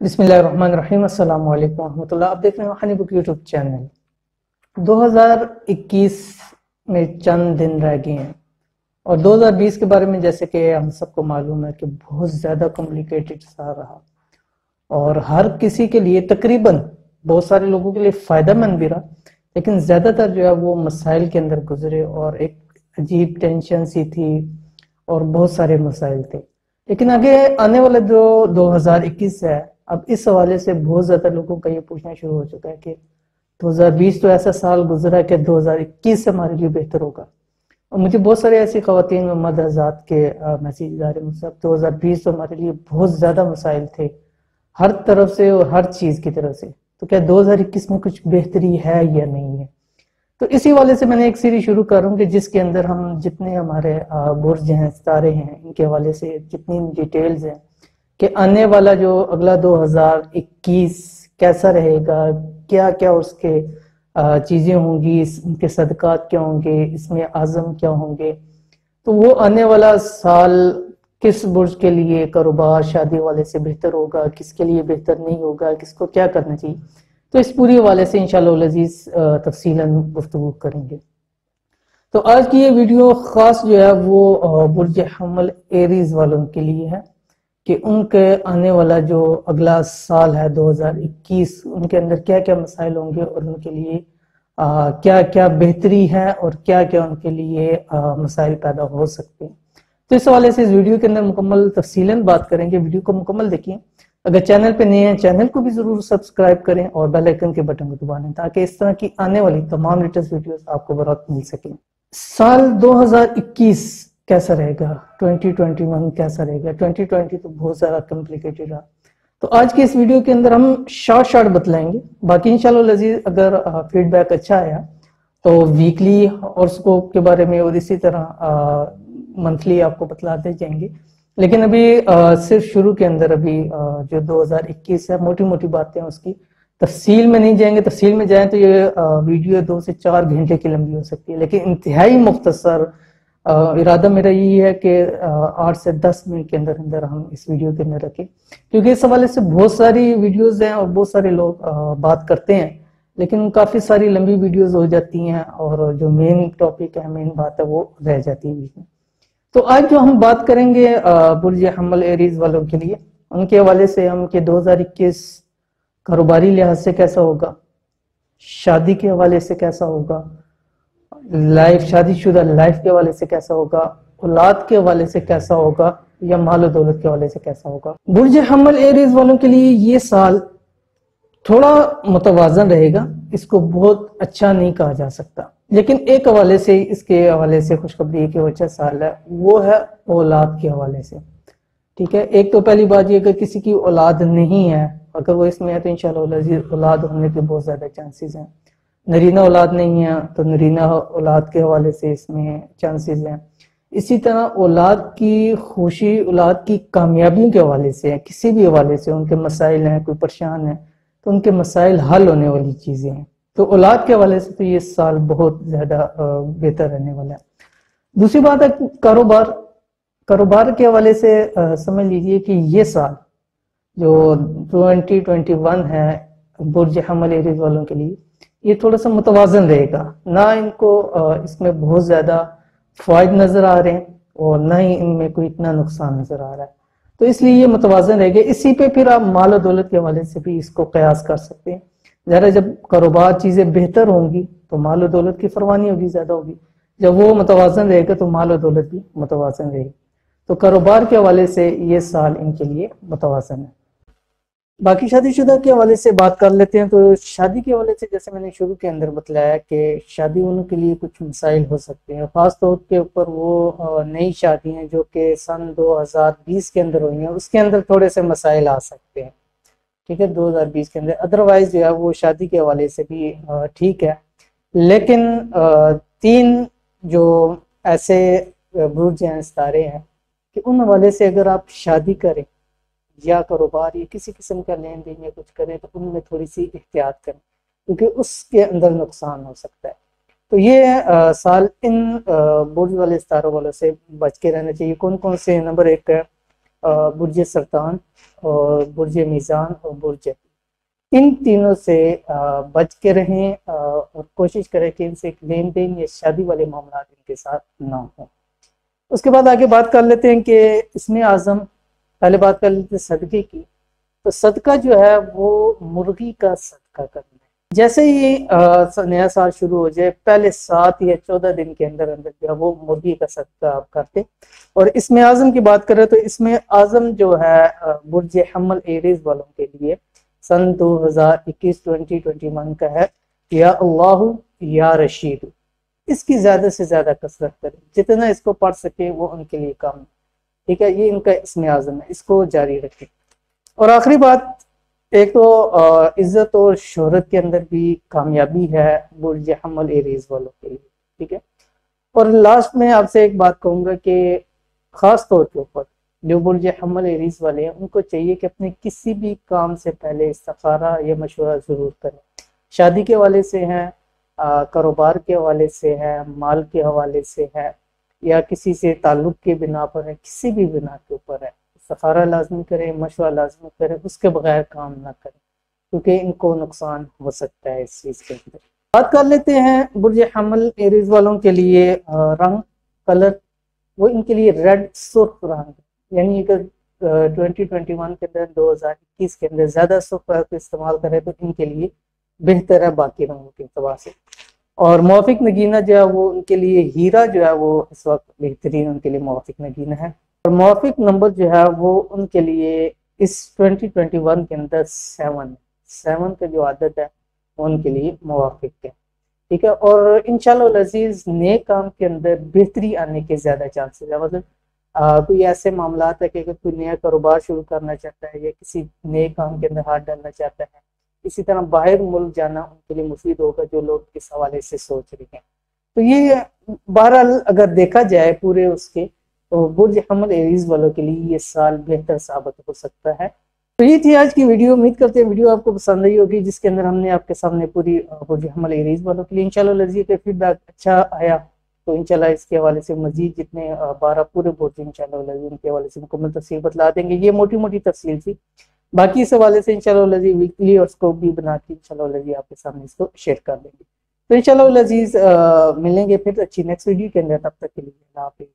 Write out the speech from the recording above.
بسم اللہ الرحمن الرحیم۔ السلام علیکم ورحمۃ اللہ۔ آپ دیکھ رہے ہیں ہنی بک یوٹیوب چینل۔ 2021 میں چند دن رہ گئے ہیں اور 2020 کے بارے میں جیسے کہ ہم سب کو معلوم ہے کہ بہت زیادہ کمپلیکیٹڈ سا رہا اور ہر کسی کے لیے تقریباً بہت سارے لوگوں کے لیے فائدہ مند بھی رہا، لیکن زیادہ تر جو ہے وہ مسائل کے اندر گزرے اور ایک عجیب ٹینشن سی تھی اور بہت سارے مسائل تھے۔ لیکن آگے آنے والا جو 2021 ہے، اب اس حوالے سے بہت زیادہ لوگوں کا یہ پوچھنا شروع ہو چکا ہے کہ 2020 تو ایسا سال گزرا کہ 2021 سے ہمارے لیے بہتر ہوگا۔ اور مجھے بہت سارے ایسی خواتین و مرد حضرات کے میسیج آ رہے ہیں، مجھے 2020 تو ہمارے لیے بہت زیادہ مسائل تھے ہر طرف سے اور ہر چیز کی طرف سے، تو کیا 2021 میں کچھ بہتری ہے یا نہیں ہے؟ تو اسی والے سے میں نے ایک سیریز شروع کر رہا ہوں کہ جس کے اندر ہم جتنے ہمارے برج ہیں، ستارے ہیں، ان کے حوالے سے جتنی ڈیٹیلز ہیں کہ آنے والا جو اگلا 2021 کیسا رہے گا، کیا کیا اس کے چیزیں ہوں گی، ان کے صدقات کیا ہوں گے، اس میں عزم کیا ہوں گے، تو وہ آنے والا سال کس برج کے لیے کاروبار شادی والے سے بہتر ہوگا، کس کے لیے بہتر نہیں ہوگا، کس کو کیا کرنا چاہیے، تو اس پوری حوالے سے انشاءاللہ العزیز تفصیلاً گفتگو کریں گے۔ تو آج کی یہ ویڈیو خاص جو ہے وہ برج حمل ایریز والوں کے لیے ہے کہ ان کے آنے والا جو اگلا سال ہے 2021، ان کے اندر کیا کیا مسائل ہوں گے اور ان کے لیے کیا کیا بہتری ہے اور کیا کیا ان کے لیے مسائل پیدا ہو سکتے ہیں۔ تو اس حوالے سے اس ویڈیو کے اندر مکمل تفصیلاً بات کریں گے، ویڈیو کو مکمل دیکھیں۔ اگر چینل پہ نئے ہیں چینل کو بھی ضرور سبسکرائب کریں اور بیل آئیکن کے بٹن کو دبا لیں تاکہ اس طرح کی آنے والی تمام لیٹسٹ ویڈیوز آپ کو برات مل سکیں۔ سال 2021 کیسا رہے گا، 2021 کیسا رہے گا؟ 2020 تو بہت زیادہ کمپلیکیٹڈ رہا۔ تو آج کی اس ویڈیو کے اندر ہم شارٹ بتلائیں گے، باقی انشاءاللہ العزیز اگر فیڈ بیک اچھا آیا تو ویکلی اور سکوپ کے بارے میں اور اسی طرح منتھلی آپ کو بتلاتے جائیں گے۔ لیکن ابھی صرف شروع کے اندر ابھی جو 2021 ہے موٹی موٹی باتیں اس کی تفصیل میں نہیں جائیں گے، تفصیل میں جائیں تو یہ ویڈیو 2 سے 4 گھنٹے کی لمبی ہو سکتی ہے، لیکن انتہائی مختصر ارادہ میرا یہی ہے کہ 8 سے 10 منٹ کے اندر اندر ہم اس ویڈیو کے اندر رکھیں، کیونکہ اس حوالے سے بہت ساری ویڈیوز ہیں اور بہت سارے لوگ بات کرتے ہیں، لیکن کافی ساری لمبی ویڈیوز ہو جاتی ہیں اور جو مین ٹاپک ہے، مین بات ہے، وہ رہ جاتی ہے بیچ میں۔ تو آج جو ہم بات کریں گے برج حمل ایریز والوں کے لیے، ان کے حوالے سے ہم کہ 2021 کاروباری لحاظ سے کیسا ہوگا، شادی کے حوالے سے کیسا ہوگا، شادی شدہ لائف کے حوالے سے کیسا ہوگا، اولاد کے حوالے سے کیسا ہوگا، یا مال و دولت کے حوالے سے کیسا ہوگا۔ برج حمل ایریز والوں کے لیے یہ سال تھوڑا متوازن رہے گا، اس کو بہت اچھا نہیں کہا جا سکتا، لیکن ایک حوالے سے اس کے حوالے سے خوشخبری کہ وہ اچھا سال ہے، وہ ہے اولاد کے حوالے سے۔ ٹھیک ہے، ایک تو پہلی بات یہ کہ کسی کی اولاد نہیں ہے، اگر وہ اس میں ہے تو انشاءاللہ اولاد ہونے کے بہت زیادہ چانسز ہیں۔ نرینہ اولاد نہیں ہے تو نرینہ اولاد کے حوالے سے اس میں چانسز ہیں۔ اسی طرح اولاد کی خوشی، اولاد کی کامیابیوں کے حوالے سے، کسی بھی حوالے سے ان کے مسائل ہیں، کوئی پریشان ہے تو ان کے مسائل حل ہونے والی چیزیں ہیں، تو اولاد کے حوالے سے تو یہ سال بہت زیادہ بہتر رہنے والا ہے۔ دوسری بات ہے کاروبار کے حوالے سے سمجھ لیجئے کہ یہ سال جو 2021 ہے برج حمل ایریز والوں کے لیے، یہ تھوڑا سا متوازن رہے گا، نہ ان کو اس میں بہت زیادہ فوائد نظر آ رہے ہیں اور نہ ہی ان میں کوئی اتنا نقصان نظر آ رہا ہے، تو اس لیے یہ متوازن رہے گا۔ اسی پہ پھر آپ مال و دولت کے حوالے سے بھی اس کو قیاس کر سکتے ہیں، ذرا جب کاروبار چیزیں بہتر ہوں گی تو مال و دولت کی فروانی ہوگی، زیادہ ہوگی، جب وہ متوازن رہے گا تو مال و دولت بھی متوازن رہے گی، تو کاروبار کے حوالے سے یہ سال ان کے لیے متوازن ہے۔ باقی شادی شدہ کے حوالے سے بات کر لیتے ہیں۔ تو شادی کے حوالے سے جیسے میں نے شروع کے اندر بتلایا کہ شادی ہونے کے لیے کچھ مسائل ہو سکتے ہیں، خاص طور کے اوپر وہ نئی شادی ہیں جو کہ سن 2020 کے اندر ہوئی ہیں، اس کے اندر تھوڑے سے مسائل آ سکتے ہیں۔ ٹھیک ہے، 2020 کے اندر ادروائز جو ہے وہ شادی کے حوالے سے بھی ٹھیک ہے، لیکن 3 جو ایسے برج ہیں، ستارے ہیں کہ ان حوالے سے اگر آپ شادی کریں یا کاروبار یا کسی قسم کا لین دین یا کچھ کریں تو ان میں تھوڑی سی احتیاط کریں، کیونکہ اس کے اندر نقصان ہو سکتا ہے۔ تو یہ سال ان برج والے ستاروں والوں سے بچ کے رہنا چاہیے۔ کون کون سے؟ نمبر 1 ہے برج سرطان اور برج میزان اور برج، ان تینوں سے بچ کے رہیں اور کوشش کریں کہ ان سے لین دین یا شادی والے معاملات ان کے ساتھ نہ ہوں۔ اس کے بعد آگے بات کر لیتے ہیں کہ اسم اعظم، پہلے بات کر لیتے ہیں صدقے کی۔ تو صدقہ جو ہے وہ مرغی کا صدقہ کرنا ہے۔ جیسے ہی نیا سال شروع ہو جائے، پہلے 7 یا 14 دن کے اندر اندر جو ہے وہ مرغی کا صدقہ آپ کرتے۔ اور اسم اعظم کی بات کریں تو اسم اعظم جو ہے برج حمل ایریز والوں کے لیے سن 2021 کا ہے، یا اللہ یا رشید۔ اس کی زیادہ سے زیادہ کثرت کریں، جتنا اس کو پڑھ سکے وہ ان کے لیے کام ہے، ٹھیک ہے؟ یہ ان کا اسم اعظم ہے، اس کو جاری رکھیں۔ اور آخری بات، ایک تو عزت اور شہرت کے اندر بھی کامیابی ہے برج حمل ایریز والوں کے لیے، ٹھیک ہے؟ اور لاسٹ میں آپ سے ایک بات کہوں گا کہ خاص طور کے اوپر جو برج حمل ایریز والے ہیں، ان کو چاہیے کہ اپنے کسی بھی کام سے پہلے استخارہ یا مشورہ ضرور کریں۔ شادی کے حوالے سے ہیں، کاروبار کے حوالے سے ہے، مال کے حوالے سے ہے، یا کسی سے تعلق کے بنا پر ہے، کسی بھی بنا کے اوپر ہے، استخارہ لازمی کریں، مشورہ لازمی کریں، اس کے بغیر کام نہ کریں، کیونکہ ان کو نقصان ہو سکتا ہے اس چیز کے اندر۔ بات کر لیتے ہیں برج حمل ایریز والوں کے لیے رنگ، کلر، وہ ان کے لیے ریڈ سرخ رنگ، یعنی اگر 2021 کے اندر 2021 کے اندر زیادہ سرخ رنگ استعمال کرے تو ان کے لیے بہتر ہے باقی رنگوں کے اعتبار سے۔ اور موافق نگینہ جو ہے وہ ان کے لیے ہیرا جو ہے وہ اس وقت بہترین ان کے لیے موافق نگینہ ہے۔ اور موافق نمبر جو ہے وہ ان کے لیے اس 2021 کے اندر 7 کا جو عدد ہے وہ ان کے لیے موافق ہے، ٹھیک ہے؟ اور انشاءاللہ العزیز نئے کام کے اندر بہتری آنے کے زیادہ چانسز ہے۔ مطلب کوئی ایسے معاملات ہے کہ اگر کوئی نیا کاروبار شروع کرنا چاہتا ہے یا کسی نئے کام کے اندر ہاتھ ڈالنا چاہتا ہے، اسی طرح باہر ملک جانا ان کے لیے مفید ہوگا جو لوگ اس حوالے سے سوچ رہے ہیں۔ تو یہ بہرحال اگر دیکھا جائے پورے اس کے، تو برج حمل ایریز والوں کے لیے یہ سال بہتر ثابت ہو سکتا ہے۔ تو یہ تھی آج کی ویڈیو، امید کرتے ہیں ویڈیو آپ کو پسند آئی ہوگی، جس کے اندر ہم نے آپ کے سامنے پوری برج حمل ایریز والوں کے لیے انشاءاللہ لذیذ کے فیڈ بیک اچھا آیا تو انشاءاللہ اس کے حوالے سے مزید جتنے 12 پورے برج انشاءاللہ لذیذ ان کے حوالے سے مکمل تفصیل بتلا دیں گے۔ یہ موٹی موٹی تفصیل تھی، باقی اس حوالے سے انشاءاللہ لذیذ ویکلی اور اسکوپ بھی بنا کے انشاءاللہ لذیذ آپ کے سامنے اس کو شیئر کر دیں گے۔ تو انشاءاللہ لذیذ ملیں گے پھر اچھی نیکسٹ ویڈیو کے اندر، تب تک کے لیے اللہ حافظ۔